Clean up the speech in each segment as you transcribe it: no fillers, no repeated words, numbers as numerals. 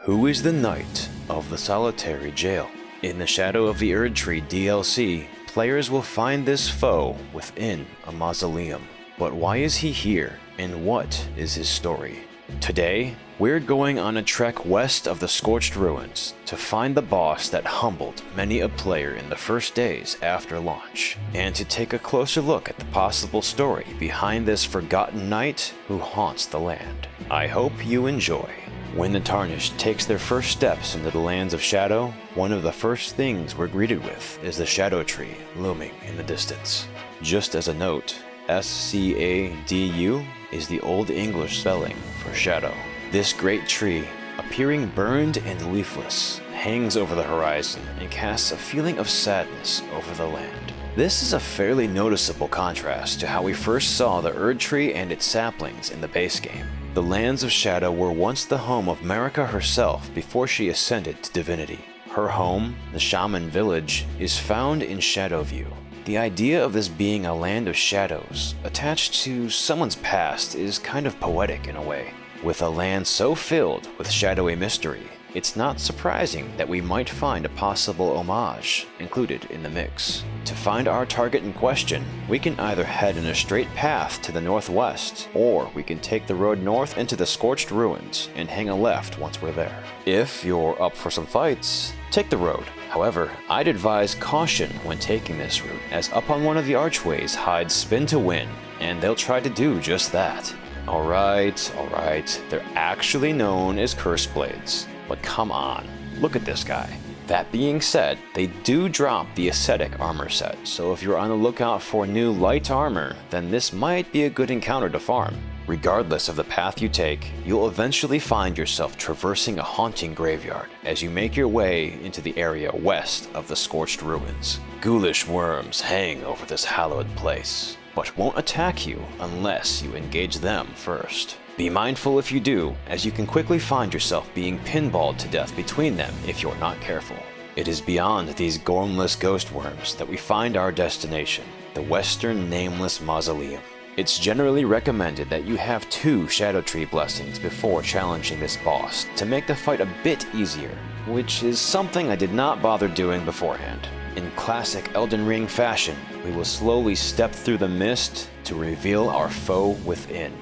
Who is the Knight of the Solitary Jail? In the Shadow of the Erdtree DLC, players will find this foe within a mausoleum. But why is he here, and what is his story? Today, we're going on a trek west of the Scorched Ruins to find the boss that humbled many a player in the first days after launch, and to take a closer look at the possible story behind this forgotten knight who haunts the land. I hope you enjoy. When the Tarnished takes their first steps into the lands of shadow, one of the first things we're greeted with is the shadow tree looming in the distance. Just as a note, SCADU is the Old English spelling for shadow. This great tree, appearing burned and leafless, hangs over the horizon and casts a feeling of sadness over the land. This is a fairly noticeable contrast to how we first saw the Erdtree and its saplings in the base game. The lands of shadow were once the home of Marika herself before she ascended to divinity. Her home, the Shaman Village, is found in Shadowview. The idea of this being a land of shadows attached to someone's past is kind of poetic in a way. With a land so filled with shadowy mystery, it's not surprising that we might find a possible homage included in the mix. To find our target in question, we can either head in a straight path to the northwest, or we can take the road north into the Scorched Ruins and hang a left once we're there. If you're up for some fights, take the road. However, I'd advise caution when taking this route, as up on one of the archways hides Spin to Win, and they'll try to do just that. Alright, they're actually known as Curse Blades. But come on, look at this guy. That being said, they do drop the Ascetic armor set, so if you're on the lookout for new light armor, then this might be a good encounter to farm. Regardless of the path you take, you'll eventually find yourself traversing a haunting graveyard as you make your way into the area west of the Scorched Ruins. Ghoulish worms hang over this hallowed place, but won't attack you unless you engage them first. Be mindful if you do, as you can quickly find yourself being pinballed to death between them if you're not careful. It is beyond these gormless ghost worms that we find our destination, the Western Nameless Mausoleum. It's generally recommended that you have 2 Shadow Tree blessings before challenging this boss to make the fight a bit easier, which is something I did not bother doing beforehand. In classic Elden Ring fashion, we will slowly step through the mist to reveal our foe within.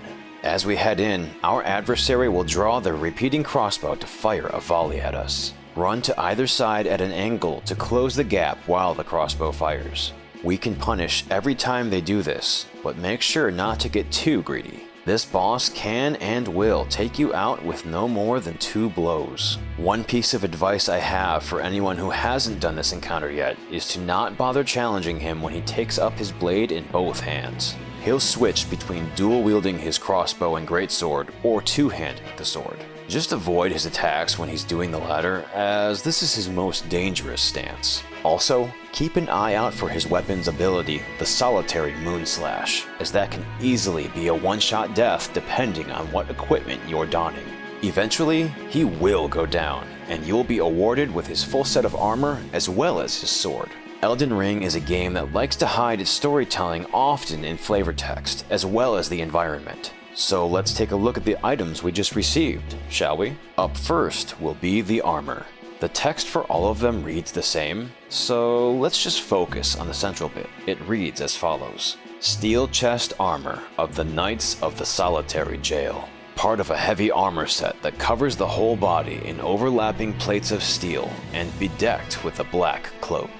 As we head in, our adversary will draw their repeating crossbow to fire a volley at us. Run to either side at an angle to close the gap while the crossbow fires. We can punish every time they do this, but make sure not to get too greedy. This boss can and will take you out with no more than 2 blows. One piece of advice I have for anyone who hasn't done this encounter yet is to not bother challenging him when he takes up his blade in both hands. He'll switch between dual-wielding his crossbow and greatsword or two-handing the sword. Just avoid his attacks when he's doing the latter, as this is his most dangerous stance. Also, keep an eye out for his weapon's ability, the Solitary Moonslash, as that can easily be a one-shot death depending on what equipment you're donning. Eventually, he will go down, and you'll be awarded with his full set of armor as well as his sword. Elden Ring is a game that likes to hide its storytelling often in flavor text, as well as the environment. So let's take a look at the items we just received, shall we? Up first will be the armor. The text for all of them reads the same, so let's just focus on the central bit. It reads as follows: Steel chest armor of the Knights of the Solitary Jail. Part of a heavy armor set that covers the whole body in overlapping plates of steel and bedecked with a black cloak.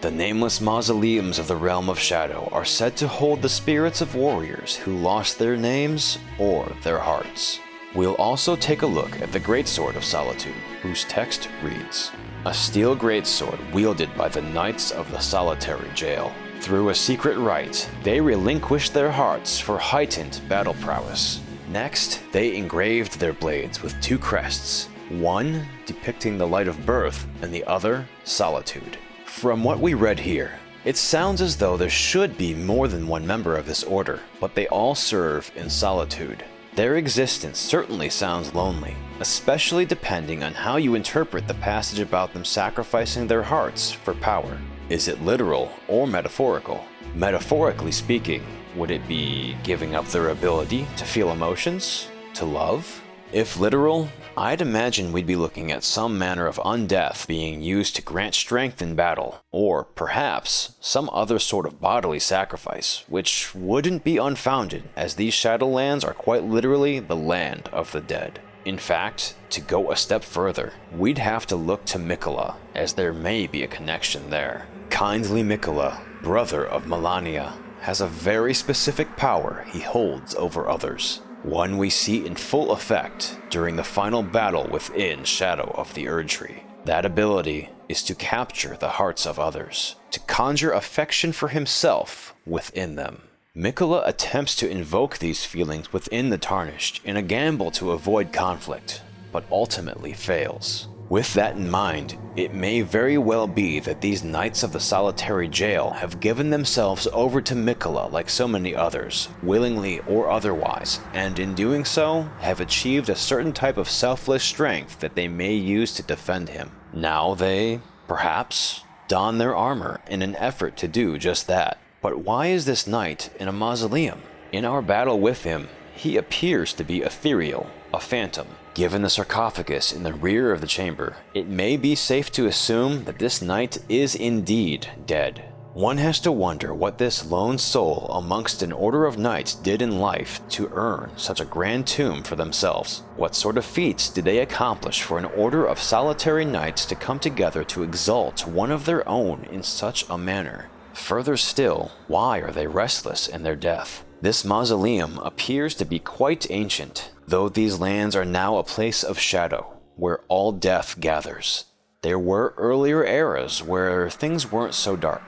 The nameless mausoleums of the realm of shadow are said to hold the spirits of warriors who lost their names or their hearts. We'll also take a look at the Greatsword of Solitude, whose text reads: A steel greatsword wielded by the Knights of the Solitary Jail. Through a secret rite, they relinquished their hearts for heightened battle prowess. Next, they engraved their blades with 2 crests, one depicting the light of birth and the other solitude. From what we read here, it sounds as though there should be more than one member of this order, but they all serve in solitude. Their existence certainly sounds lonely, especially depending on how you interpret the passage about them sacrificing their hearts for power. Is it literal or metaphorical? Metaphorically speaking, would it be giving up their ability to feel emotions? To love? If literal, I'd imagine we'd be looking at some manner of undeath being used to grant strength in battle, or perhaps some other sort of bodily sacrifice, which wouldn't be unfounded, as these Shadowlands are quite literally the land of the dead. In fact, to go a step further, we'd have to look to Mikola, as there may be a connection there. Kindly Mikola, brother of Melania, has a very specific power he holds over others. One we see in full effect during the final battle within Shadow of the Erdtree. That ability is to capture the hearts of others, to conjure affection for himself within them. Mikola attempts to invoke these feelings within the Tarnished in a gamble to avoid conflict, but ultimately fails. With that in mind, it may very well be that these Knights of the Solitary Jail have given themselves over to Mikola like so many others, willingly or otherwise, and in doing so, have achieved a certain type of selfless strength that they may use to defend him. Now they, perhaps, don their armor in an effort to do just that. But why is this knight in a mausoleum? In our battle with him, he appears to be ethereal, a phantom. Given the sarcophagus in the rear of the chamber, it may be safe to assume that this knight is indeed dead. One has to wonder what this lone soul amongst an order of knights did in life to earn such a grand tomb for themselves. What sort of feats did they accomplish for an order of solitary knights to come together to exalt one of their own in such a manner? Further still, why are they restless in their death? This mausoleum appears to be quite ancient, though these lands are now a place of shadow, where all death gathers. There were earlier eras where things weren't so dark.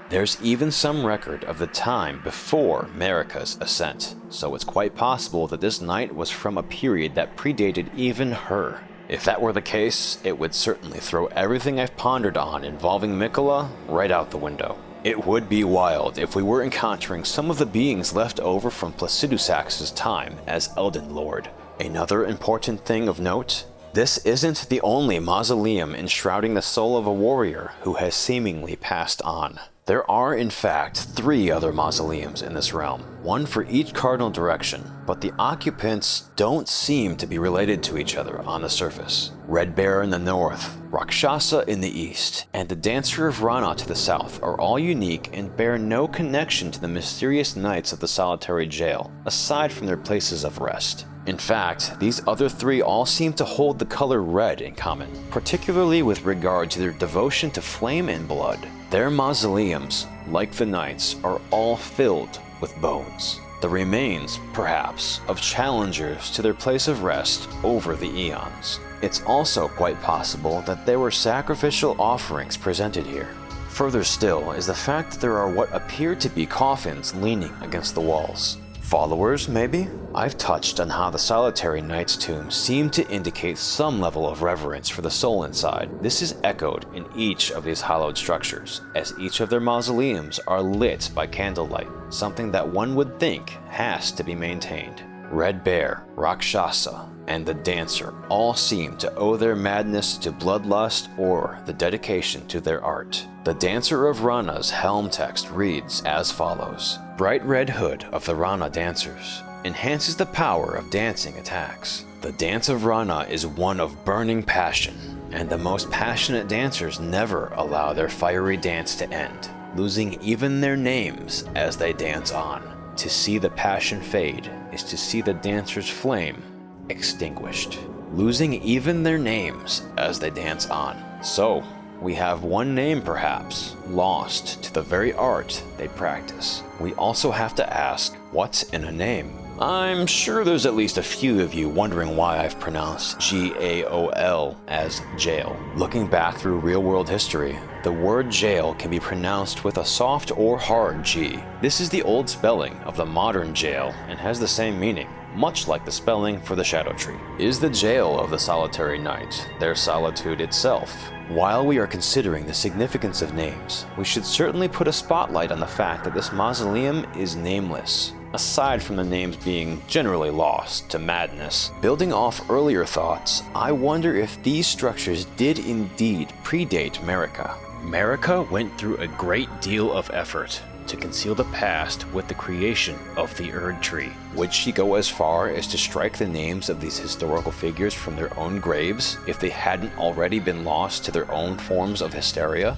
There's even some record of the time before Marika's ascent, so it's quite possible that this knight was from a period that predated even her. If that were the case, it would certainly throw everything I've pondered on involving Mikola right out the window. It would be wild if we were encountering some of the beings left over from Placidusax's time as Elden Lord. Another important thing of note, this isn't the only mausoleum enshrouding the soul of a warrior who has seemingly passed on. There are in fact 3 other mausoleums in this realm, one for each cardinal direction, but the occupants don't seem to be related to each other on the surface. Red Bear in the north, Rakshasa in the east, and the Dancer of Rana to the south are all unique and bear no connection to the mysterious Knights of the Solitary Jail, aside from their places of rest. In fact, these other 3 all seem to hold the color red in common, particularly with regard to their devotion to flame and blood. Their mausoleums, like the Knights, are all filled with bones. The remains, perhaps, of challengers to their place of rest over the eons. It's also quite possible that there were sacrificial offerings presented here. Further still is the fact that there are what appear to be coffins leaning against the walls. Followers, maybe? I've touched on how the Solitary Knight's tombs seem to indicate some level of reverence for the soul inside. This is echoed in each of these hallowed structures, as each of their mausoleums are lit by candlelight, something that one would think has to be maintained. Red Bear, Rakshasa, and the Dancer all seem to owe their madness to bloodlust or the dedication to their art. The Dancer of Rana's helm text reads as follows: Bright red hood of the Rana dancers enhances the power of dancing attacks. The dance of Rana is one of burning passion, and the most passionate dancers never allow their fiery dance to end, losing even their names as they dance on. To see the passion fade is to see the dancer's flame extinguished, losing even their names as they dance on. So, we have one name perhaps lost to the very art they practice. We also have to ask, what's in a name? I'm sure there's at least a few of you wondering why I've pronounced G-A-O-L as jail. Looking back through real-world history, the word jail can be pronounced with a soft or hard G. This is the old spelling of the modern jail and has the same meaning, much like the spelling for the Shadow Tree. Is the jail of the Solitary Knight their solitude itself? While we are considering the significance of names, we should certainly put a spotlight on the fact that this mausoleum is nameless. Aside from the names being generally lost to madness, building off earlier thoughts, I wonder if these structures did indeed predate Marika. Marika went through a great deal of effort, to conceal the past with the creation of the Erdtree. Would she go as far as to strike the names of these historical figures from their own graves if they hadn't already been lost to their own forms of hysteria?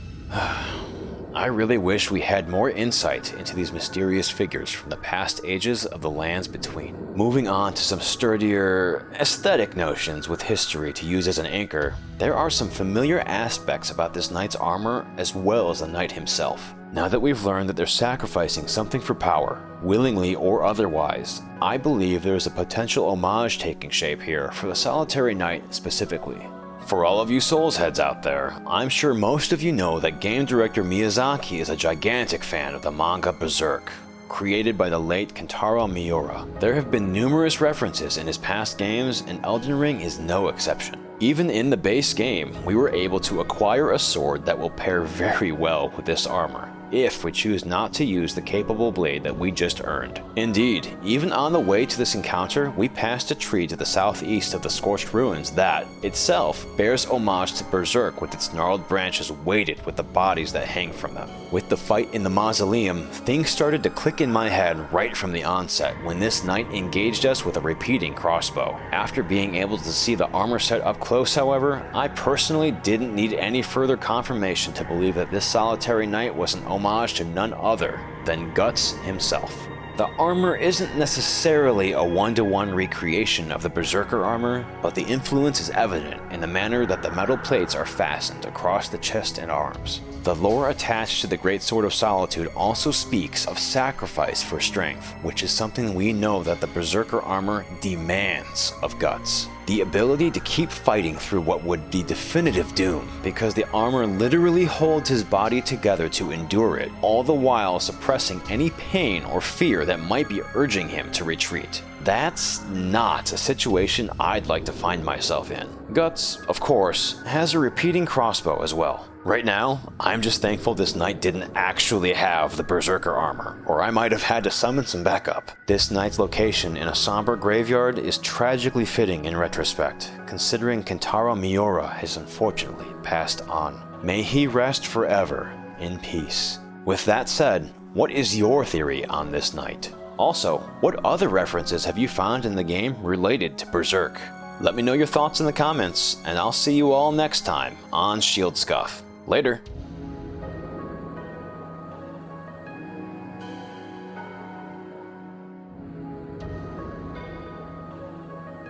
I really wish we had more insight into these mysterious figures from the past ages of the lands between. Moving on to some sturdier, aesthetic notions with history to use as an anchor, there are some familiar aspects about this knight's armor as well as the knight himself. Now that we've learned that they're sacrificing something for power, willingly or otherwise, I believe there is a potential homage taking shape here for the solitary knight specifically. For all of you Souls heads out there, I'm sure most of you know that game director Miyazaki is a gigantic fan of the manga Berserk, created by the late Kentaro Miura. There have been numerous references in his past games, and Elden Ring is no exception. Even in the base game, we were able to acquire a sword that will pair very well with this armor, if we choose not to use the capable blade that we just earned. Indeed, even on the way to this encounter, we passed a tree to the southeast of the Scorched Ruins that, itself, bears homage to Berserk with its gnarled branches weighted with the bodies that hang from them. With the fight in the Mausoleum, things started to click in my head right from the onset when this knight engaged us with a repeating crossbow. After being able to see the armor set up close, however, I personally didn't need any further confirmation to believe that this solitary knight was an homage to none other than Guts himself. The armor isn't necessarily a one-to-one recreation of the Berserker armor, but the influence is evident in the manner that the metal plates are fastened across the chest and arms. The lore attached to the Great Sword of Solitude also speaks of sacrifice for strength, which is something we know that the Berserker armor demands of Guts. The ability to keep fighting through what would be definitive doom, because the armor literally holds his body together to endure it, all the while suppressing any pain or fear that might be urging him to retreat. That's not a situation I'd like to find myself in. Guts, of course, has a repeating crossbow as well. Right now, I'm just thankful this knight didn't actually have the Berserker armor, or I might have had to summon some backup. This knight's location in a somber graveyard is tragically fitting in retrospect, considering Kentaro Miura has unfortunately passed on. May he rest forever in peace. With that said, what is your theory on this knight? Also, what other references have you found in the game related to Berserk? Let me know your thoughts in the comments, and I'll see you all next time on ShieldScuff. Later.